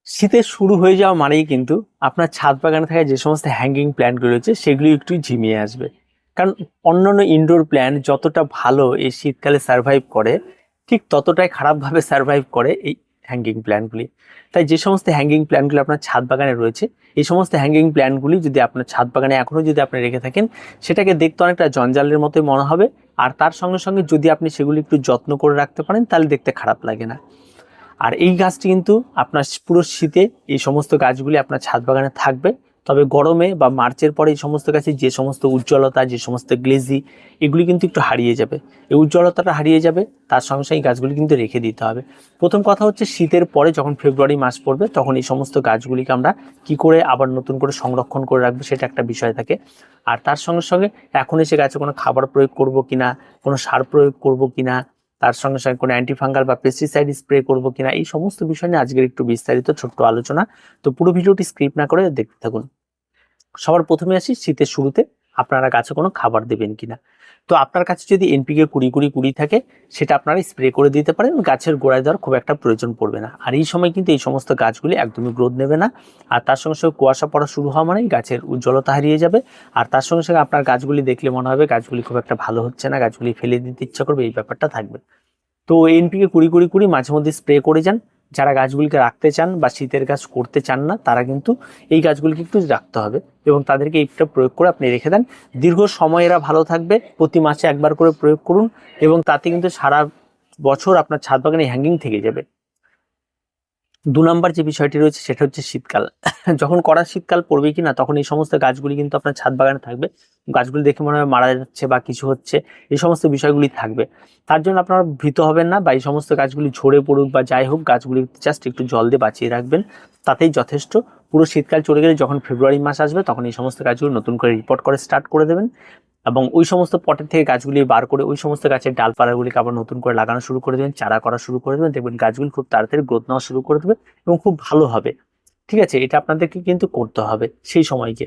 শীতের শুরু হয়ে যাওয়া মানেই কিন্তু আপনার ছাদ বাগানে থাকা যে সমস্ত হ্যাঙ্গিং প্ল্যান্টগুলো রয়েছে সেগুলি একটু ঝিমিয়ে আসবে। কারণ অন্যান্য ইনডোর প্ল্যান্ট যতটা ভালো এই শীতকালে সার্ভাইভ করে, ঠিক ততটাই খারাপভাবে সার্ভাইভ করে এই হ্যাঙ্গিং প্ল্যান্টগুলি। তাই যে সমস্ত হ্যাঙ্গিং প্ল্যান্টগুলো আপনার ছাদ বাগানে রয়েছে, এই সমস্ত হ্যাঙ্গিং প্ল্যান্টগুলি যদি আপনার ছাদ বাগানে এখনও যদি আপনি রেখে থাকেন, সেটাকে দেখতে অনেকটা জঞ্জালের মতোই মনে হবে। আর তার সঙ্গে সঙ্গে যদি আপনি সেগুলি একটু যত্ন করে রাখতে পারেন, তাহলে দেখতে খারাপ লাগে না। আর এই গাছটি কিন্তু আপনার পুরো শীতে এই সমস্ত গাছগুলি আপনার ছাদ বাগানে থাকবে। তবে গরমে বা মার্চের পরে এই সমস্ত গাছে যে সমস্ত উজ্জ্বলতা, যে সমস্ত গ্লেজি, এগুলি কিন্তু একটু হারিয়ে যাবে। এই উজ্জ্বলতাটা হারিয়ে যাবে, তার সঙ্গে সঙ্গে গাছগুলি কিন্তু রেখে দিতে হবে। প্রথম কথা হচ্ছে, শীতের পরে যখন ফেব্রুয়ারি মাস পড়বে, তখন এই সমস্ত গাছগুলিকে আমরা কি করে আবার নতুন করে সংরক্ষণ করে রাখবো, সেটা একটা বিষয় থাকে। আর তার সঙ্গে সঙ্গে এখন এসে গাছে কোনো খাবার প্রয়োগ করব কিনা, কোনো সার প্রয়োগ করব কিনা, তার সঙ্গে সঙ্গে কোনো অ্যান্টিফাঙ্গাল বা পেস্টিসাইড স্প্রে করবো কিনা, এই সমস্ত বিষয় নিয়ে আজকের একটু বিস্তারিত ছোট্ট আলোচনা। তো পুরো ভিডিওটি স্কিপ না করে দেখতে থাকুন। সবার প্রথমে আসি শীতের শুরুতে আপনারা গাছে কোনো খাবার দেবেন কিনা। তো আপনার কাছে যদি এনপিকে 20-20-20 থাকে, সেটা আপনারা স্প্রে করে দিতে পারেন। গাছের গোড়ায় দেওয়ার খুব একটা প্রয়োজন পড়বে না। আর এই সময় কিন্তু এই সমস্ত গাছগুলি একদমই গ্রোথ নেবে না। আর তার সঙ্গে সঙ্গে কুয়াশা পড়া শুরু হওয়া মানে গাছের উজ্জ্বলতা হারিয়ে যাবে। আর তার সঙ্গে সঙ্গে আপনার গাছগুলি দেখলে মনে হবে গাছগুলি খুব একটা ভালো হচ্ছে না, গাছগুলি ফেলে দিতে ইচ্ছা করবে, এই ব্যাপারটা থাকবে। তো এনপিকে 20-20-20 মাঝে মধ্যে স্প্রে করে যান। যারা গাছগুলিকে রাখতে চান বা শীতের গাছ করতে চান না, তারা কিন্তু এই গাছগুলিকে একটু রাখতে হবে এবং তাদেরকে এইটা প্রয়োগ করে আপনি রেখে দেন। দীর্ঘ সময় এরা ভালো থাকবে। প্রতি মাসে একবার করে প্রয়োগ করুন এবং তাতে কিন্তু সারা বছর আপনার ছাদ বাগানে হ্যাঙ্গিং থেকে যাবে। 2 নম্বর যে বিষয়টি রয়েছে সেটা হচ্ছে শীতকাল। যখন কড়া শীতকাল পড়বে কিনা, তখন এই সমস্ত গাছগুলি কিন্তু আপনার ছাদ বাগানে থাকবে। গাছগুলি দেখে মনে হয় মারা যাচ্ছে বা কিছু হচ্ছে, এই সমস্ত বিষয়গুলি থাকবে। তার জন্য আপনারা ভীত হবেন না, বা এই সমস্ত গাছগুলি ঝরে পড়ুক বা যাই হোক, গাছগুলি জাস্ট একটু জল দিয়ে বাঁচিয়ে রাখবেন, তাতেই যথেষ্ট। পুরো শীতকাল চলে গেলে যখন ফেব্রুয়ারি মাস আসবে, তখন এই সমস্ত গাছগুলো নতুন করে রিপোর্ট করে স্টার্ট করে দেবেন এবং ওই সমস্ত পটের থেকে গাছগুলি বার করে ওই সমস্ত গাছের ডালপালাগুলিকে আবার নতুন করে লাগানো শুরু করে দেবেন, চারা করা শুরু করে দেবেন। দেখবেন গাছগুলি খুব তাড়াতাড়ি গ্রোথ নেওয়া শুরু করে দেবে এবং খুব ভালো হবে। ঠিক আছে, এটা আপনাদেরকে কিন্তু করতে হবে সেই সময়কে।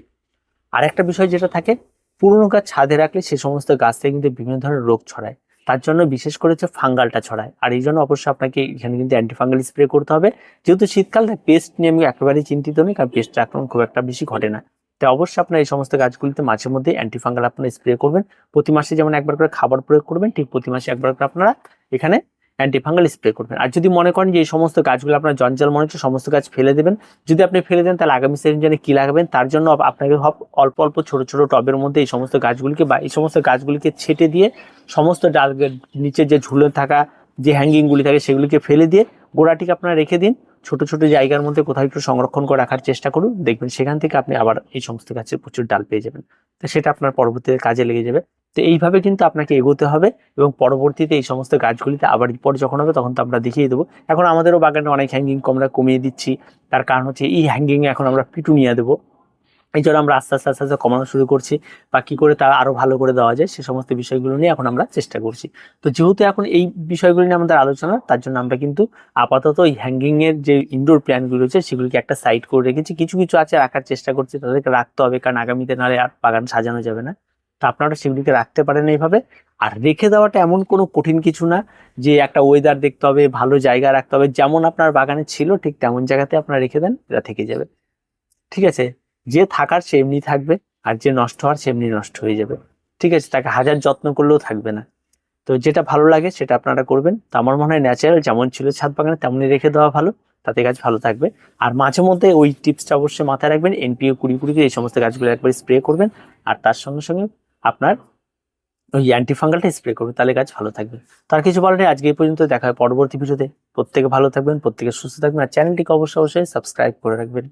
আর একটা বিষয় যেটা থাকে, পুরনো গাছ ছাদে রাখলে সে সমস্ত গাছ থেকে কিন্তু বিভিন্ন ধরনের রোগ ছড়ায়। তার জন্য বিশেষ করে হচ্ছে ফাঙ্গালটা ছড়ায়। আর এই জন্য অবশ্যই আপনাকে এখানে কিন্তু অ্যান্টিফাঙ্গাল স্প্রে করতে হবে। যেহেতু শীতকাল, পেস্ট নিয়ে আমি একেবারেই চিন্তিত নই, কারণ পেস্ট আক্রমণ খুব একটা বেশি ঘটে না। তাই অবশ্যই আপনার এই সমস্ত গাছগুলিতে মাঝে মধ্যে অ্যান্টিফাঙ্গাল আপনারা স্প্রে করবেন। প্রতি মাসে যেমন একবার করে খাবার প্রয়োগ করবেন, ঠিক প্রতি মাসে একবার করে আপনারা এখানে অ্যান্টিফাঙ্গাল স্প্রে করবেন। আর যদি মনে করেন যে এই সমস্ত গাছগুলো আপনার জঞ্জাল মনে হচ্ছে, সমস্ত গাছ ফেলে দেবেন, যদি আপনি ফেলে দেন, তাহলে আগামী সিজনে কি লাগাবেন, তার জন্য আপনাকে অল্প অল্প ছোট ছোট টবের মধ্যে এই সমস্ত গাছগুলিকে বা এই সমস্ত গাছগুলিকে ছেটে দিয়ে সমস্ত ডাল নিচে যে ঝুলে থাকা যে হ্যাঙ্গিংগুলি থাকে সেগুলিকে ফেলে দিয়ে গোড়াটিকে আপনারা রেখে দিন। ছোট ছোট জায়গার মধ্যে কোথাও একটু সংরক্ষণ করে রাখার চেষ্টা করুন, দেখবেন সেখান থেকে আপনি আবার এই সমস্ত গাছের প্রচুর ডাল পেয়ে যাবেন। তো সেটা আপনার পরবর্তীতে কাজে লেগে যাবে। তো এইভাবে কিন্তু আপনাকে এগোতে হবে এবং পরবর্তীতে এই সমস্ত গাছগুলিতে আবার রিপোর্ট যখন হবে, তখন তো আমরা দেখিয়ে দেবো। এখন আমাদেরও বাগানে অনেক হ্যাঙ্গিং আমরা কমিয়ে দিচ্ছি। তার কারণ হচ্ছে এই হ্যাঙ্গিং এখন আমরা পিটুনিয়া দেবো, এই জন্য আমরা আস্তে আস্তে আস্তে আস্তে কমানো শুরু করছি, বা কি করে তা আরো ভালো করে দেওয়া যায় সে সমস্ত বিষয়গুলো নিয়ে এখন আমরা চেষ্টা করছি। তো যেহেতু এখন এই বিষয়গুলো নিয়ে আমাদের আলোচনা, তার জন্য আমরা কিন্তু আপাতত এই হ্যাঙ্গিং এর যে ইনডোর প্ল্যান্টগুলো রয়েছে সেগুলিকে একটা সাইড করে রেখেছি। কিছু কিছু আছে রাখার চেষ্টা করছি, তাদেরকে রাখতে হবে, কারণ আগামীতে নাহলে আর বাগান সাজানো যাবে না। তো আপনারা সেগুলিকে রাখতে পারেন এইভাবে। আর রেখে দেওয়াটা এমন কোনো কঠিন কিছু না যে একটা ওয়েদার দেখতে হবে, ভালো জায়গা রাখতে হবে। যেমন আপনার বাগানে ছিল ঠিক তেমন জায়গাতে আপনারা রেখে দেন, এটা থেকে যাবে। ঠিক আছে, যে থাকার সে এমনি থাকবে, আর যে নষ্ট হওয়ার সে এমনি নষ্ট হয়ে যাবে। ঠিক আছে, তাকে হাজার যত্ন করলেও থাকবে না। তো যেটা ভালো লাগে সেটা আপনারা করবেন। তো আমার মনে হয় ন্যাচারাল যেমন ছিল ছাদ বাগানে তেমনই রেখে দেওয়া ভালো, তাতে গাছ ভালো থাকবে। আর মাঝে মধ্যে ওই টিপসটা অবশ্যই মাথায় রাখবেন, এনপিও 20-20 এই সমস্ত গাছগুলো একবার স্প্রে করবেন। আর তার সঙ্গে সঙ্গে আপনার ওই অ্যান্টিফাঙ্গালটা স্প্রে করবেন, তাহলে গাছ ভালো থাকবে। তার কিছু বলার নেই, আজকে এই পর্যন্ত, দেখা হয় পরবর্তী ভিডিওতে। প্রত্যেকে ভালো থাকবেন, প্রত্যেকে সুস্থ থাকবেন, আর চ্যানেলটিকে অবশ্যই অবশ্যই সাবস্ক্রাইব করে রাখবেন।